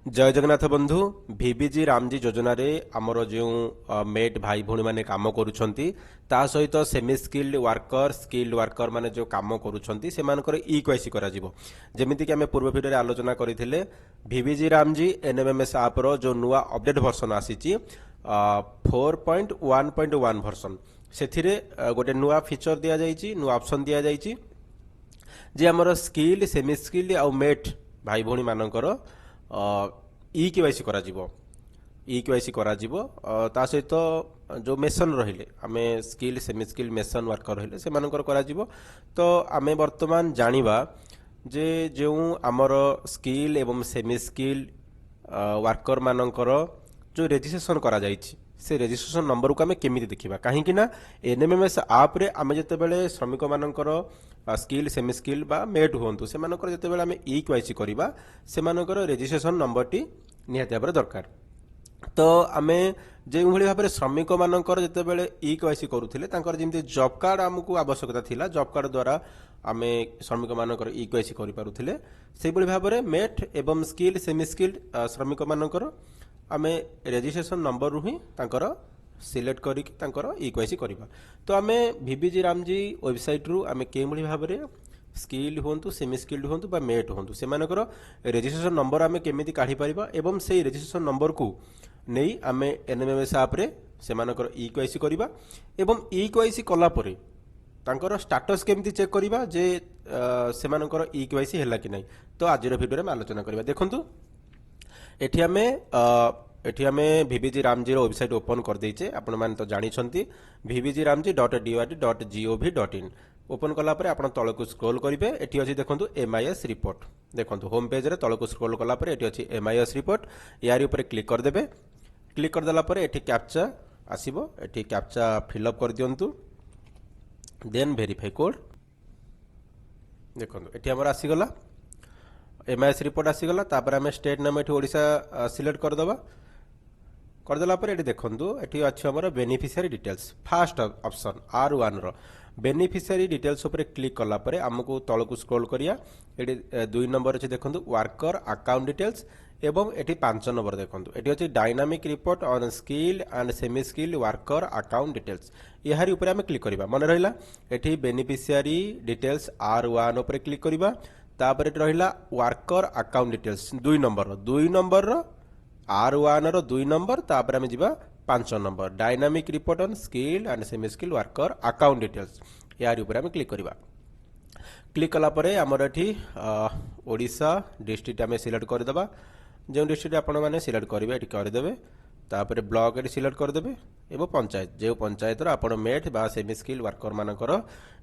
जय जगन्नाथ बंधु भिविजी रामजी योजन आमर जो मेट भाई भौणी मैंने काम करुँच सहित सेमी स्किल्ड वर्कर माने जो काम करुँच से इक्वासी जमीक आम पूर्व भिडियो आलोचना करते भिविजी रामजी एनएमएमएस आप्र जो नुआ अपडेट भर्सन आसी 4.1.1 भर्सन से गोटे नुआ फीचर दि जाइए नुआ ऑप्शन दि जाइए जे आमर स्किल्ड सेमी स्किल्ड आउ मेट भाई भौणी मानकर इ केवाईसी करा जीवो इ केवाईसी करा जीवो ता सहित जो मेसन रहिले आमे skill semi skill mason worker रहिले से मानकर करा जीवो तो आमे वर्तमान जानिबा जे जो आमर स्किल एवं सेमी स्किल वर्कर मानकर जो रजिस्ट्रेशन करा जाइछि से रजिस्ट्रेशन नंबर को आमे केमिति देखिबा काहेकि ना एनएमएमएस ऐप रे आमे जते बेले श्रमिक मानकर स्किल सेमी स्किल बा मेट हुंतु से मानकर जते बेले आमे ई केवाईसी करिबा से मानकर रजिस्ट्रेशन नंबर टी निहाती भाबरे दरकार तो आमे जे भली भाबरे श्रमिक मानकर जते बेले ई केवाईसी करूथिले तांकर जेमति जॉब कार्ड हमकु आवश्यकता थिला जॉब कार्ड द्वारा आमे श्रमिक मानकर ई केवाईसी करि पारुथिले सेहि भली भाबरे मेट एवं स्किल सेमी स्किल श्रमिक मानकर आमे रजिस्ट्रेशन नंबर रु ही तांकर सिलेक्ट करिक तांकर ई केवाईसी करिबा तो आमे भिविजी रामजी वेबसाइट रु आमे के भली भाबरे स्किल होंतु सेमी स्किल्ड होंतु बा मेट होंतु से मानकर रजिस्ट्रेशन नंबर आमे केमिति काढी परिबा एवं से रजिस्ट्रेशन नंबर को नहीं आमे एनएमएमएस ऐप रे से मानकर ई केवाईसी करिबा एवं ई केवाईसी कला परे तांकर स्टेटस केमिति चेक करिबा जे से मानकर ई केवाईसी हैला कि नै तो आज रो वीडियो रे आलोचना करिबा देखंतु एठी आमे भिविजी रामजी रो वेबसाइट ओपन कर देइचे आपण मान तो जानि छंती vvgramji.dord.gov.in ओपन कला परे आपण तळकु स्क्रॉल करिवे एठी अछि देखंतु एमआईएस रिपोर्ट देखंतु होम पेज रे तळकु स्क्रॉल कला परे एठी अछि एमआईएस रिपोर्ट यारी ऊपर क्लिक कर देबे क्लिक कर देला परे एठी कैप्चा आसीबो एठी कैप्चा फिल अप कर दियंतु देन वेरीफाई कोड देखंतु एठी हमर आसी गला एमआईएस रिपोर्ट आसीगला तापर आम स्टेट नाम ये ओडिशा सिलेक्ट करदेला पर ये देखो ये अच्छे आम beneficiary details fast option R1 रो बेनिफिशियरी डिटेल्स उपर क्लिक कला परे आमको तलकू स्क्रॉल करिया ये 2 नंबर अच्छे देखो वर्कर अकाउंट डिटेल्स एवं ये 5 नंबर देखो ये अच्छे dynamic report on skill and semi skill worker account details यार ऊपर आम क्लिक करवा मन रहा ये बेनिफिशियरी डिटेल्स R1 उपर क्लिक करवा तापर रहिला वर्कर अकाउंट डिटेल्स 2 नंबर रो R1 रो 2 नंबर तापर हम जिबा 5 number dynamic report on skill and semi skill worker account details यार ऊपर हम क्लिक करबा क्लिक कला परे हमर एठी ओडिशा डिस्ट्रिक्ट हम सिलेक्ट कर देबा जे डिस्ट्रिक्ट आपण माने सिलेक्ट करिवे एठी कर देबे तापर ब्लॉक एठी सिलेक्ट कर देबे एवं पंचायत जे पंचायत रो आपण मेट बा सेमी स्किल वर्कर मानकर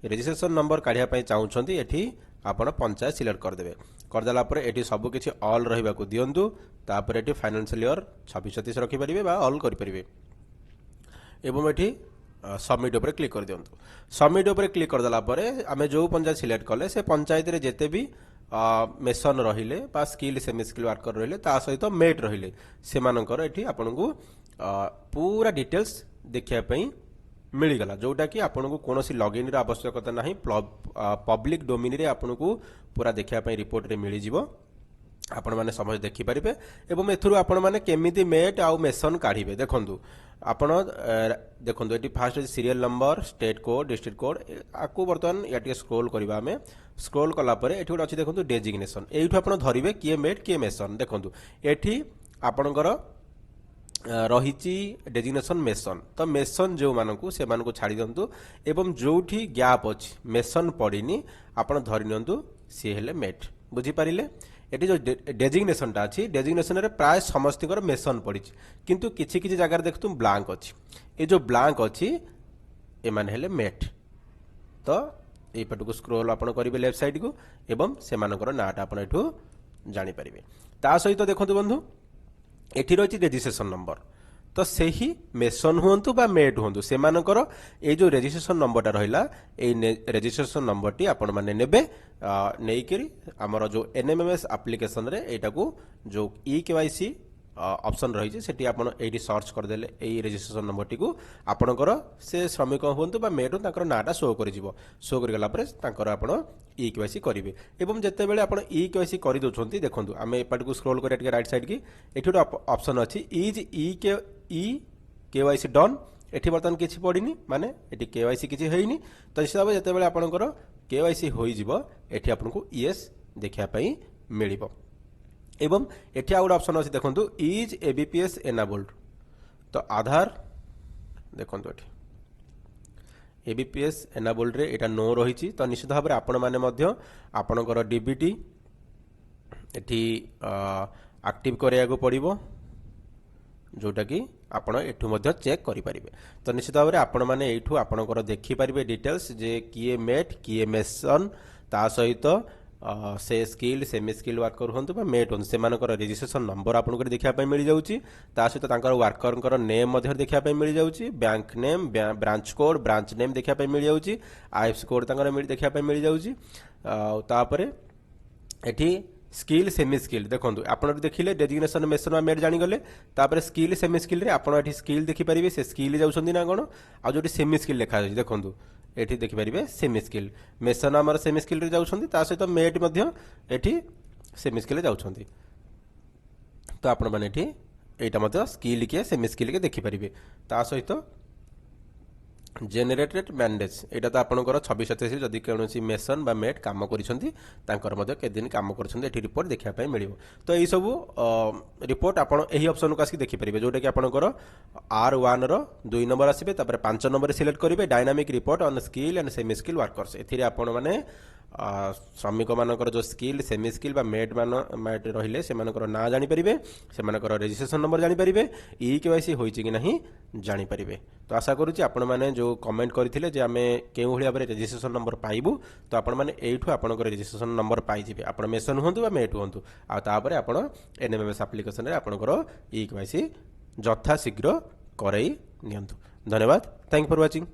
रजिस्ट्रेशन नंबर काढिया पई चाहुछंती एठी आपण पंचायत सिलेक्ट कर देबे करदेला परे एठी सब किछि ऑल रहिबा को दियंतु तापर एठी फाइनेंशियल ईयर 26-27 रखि परिबे बा ऑल करि परिबे एवं एठी सबमिट ऊपर क्लिक कर दियंतु सबमिट ऊपर क्लिक करदेला परे आमे जो पंचायत सिलेक्ट कले से पंचायत रे जेते भी मेसन रहिले बा स्किल सेमी स्किल वर्कर रहिले ता सहित मेट रहिले से मानकर एठी आपनकु पूरा डिटेल्स देखिया पई मिलगला जोटा कि आपन को कौन लॉगिन रे आवश्यकता नहीं पब्लिक डोमेन रे आपन को पूरा देखिया पई रिपोर्ट रे मिली जिवो आपण माने समझ देखि परिबे एवं एथुरु आपण माने केमिति मेट आउ मेसन काढिबे देखंतु आपण देखंतु एटी first serial number state code district code आकु वर्तमान याटी स्क्रॉल करबा हमें स्क्रॉल कला परे एठी अछि देखंतु डेजिग्नेशन एठु आपण धरिबे किए मेट किए मेसन देखंतु एठी आपणकर रही डेजिग्नेशन मेसन तो मेसन जो मानकु से मानकु छाड़ी दिंतु एवं जोठी गैप अच्छी मेसन पड़नी आपण धरि नियंतु सी हेले मेट बुझी पारिले एटी जो डेजिग्नेशन टा अछि डेजिग्नेशन रे प्राय समस्तिकर मेसन पड़ी किंतु किछि किछि जगह देखतु ब्लैंक अछि ए जो ब्लैंक अछि ए मान हेले मेट तो ए पटको स्क्रॉल आपण करिवे लेफ्ट साइड को एवं से मानकर नाटा आपण एठु जानि परिबे ता सहित देखंतु बंधु एठी रही रजिस्ट्रेशन नंबर तो सही मेसन हुंतु बा मेट हुंतु से मानकर ए जो रजिस्ट्रेशन नंबरटा रहिला ए रजिस्ट्रेशन नंबर टी आपण माने नेबे नेइकरी हमर जो एनएमएमएस एप्लीकेशन रे एटा को जो ई केवाईसी ऑप्शन रही सेठी आपण एठी सर्च करदेले एई रजिस्ट्रेशन नंबर टी आपणकर से श्रमिक हुंतु बा मेट तांकर नाटा शो कर शो कर गला परे तांकर आपण ई केवाईसी करेंगे एवं जिते बेले आपण ई केवाईसी कर दउछंती देखंतु आमे एपाट को स्क्रॉल करिया राइट साइड की एठी गोटे ऑप्शन अछि इज ई केवाईसी डन एठी बर्तमान किछि पड़िनी माने एठी केवाईसी किछि हेइनी तो निश्चित भाव जिते बेले आपणकर केवाईसी होई जिवो एठी आपनको यस देखिया पई मिलिबो एवं एठी आ गोटे ऑप्शन अछि देखंतु इज एबीपीएस एनाबल्ड तो आधार देखंतु एठी एबीपीएस एनाबल्ड रे एटा नो रही तो निश्चित भाव में आपण मैंने आपणकर डीबीटी एठी एक्टिव करिया पड़िबो जोटा कि आपण एठू मध्य चेक करें तो निश्चित भाव में आपण मैंने एठू आपणकर देखिपारे डिटेल्स जे किए मेट किए मेसन ता सहित से स्किल सेमी स्किल वर्कर हूँ मेट हूँ से रजिस्ट्रेशन नंबर आपको देखा मिल जाऊँगी ता सहित वर्कर नेम देखा मिल जाऊँगी bank name branch code branch name देखा मिल जाऊँगी आईएफएससी कोड देखा मिल जाऊँगी तापर एठी स्किल सेमी स्किल देखो आप देखिले डेजिग्नेशन मेसन मेट जानीगले तापर स्किल सेमी स्किल रे आपण एठी स्किल देखिपारे से स्किल जाउछंदी ना कोन आ जोटी सेमी स्किल लिखा जाय देखो एठी देखिपारे सेमी स्किल मेसन आमर सेमी स्किल रे जाउछंदी ता सहित मेट मध्य एठी सेमी स्किल रे जाउछंदी तो आपण माने एठी एटा मध्य स्किल के सेमी स्किल के देखिपारे ता सहित जेनेरेटेड मैंडेज यहाँ तो आपंकर 26-27 जदि कौन मेसन बा मेट कम कर दिन कम कर रिपोर्ट देखा मिल तो यही सब रिपोर्ट आप ऑप्शन को आसिक देखिपारे जोटा कि आपंकर R1 रो 2 नंबर आसबे 5 नंबर सिलेक्ट करेंगे dynamic report on skill and semi skill workers एथि आपण मैंने श्रमिक मानकर जो स्किल सेमी स्किल बा मेट मेट रहिले से मानकर ना जानि परिबे से मानकर रजिस्ट्रेशन नंबर जानि परिबे ई केवाईसी होईची कि नहीं जानि परिबे तो आशा करूची आपण माने जो कमेंट करथिले जे आमे केउ भलिया बरे रजिस्ट्रेशन नंबर पाइबु तो आपण माने एठु आपनकर रजिस्ट्रेशन नंबर पाइ जिवे आपण मेसन हुंतु बा मेट हुंतु आ तापरे आपण एनएमएमएस एप्लीकेशन रे आपनकर ई केवाईसी यथा शीघ्र करई नियंतु धन्यवाद थैंक फॉर वाचिंग।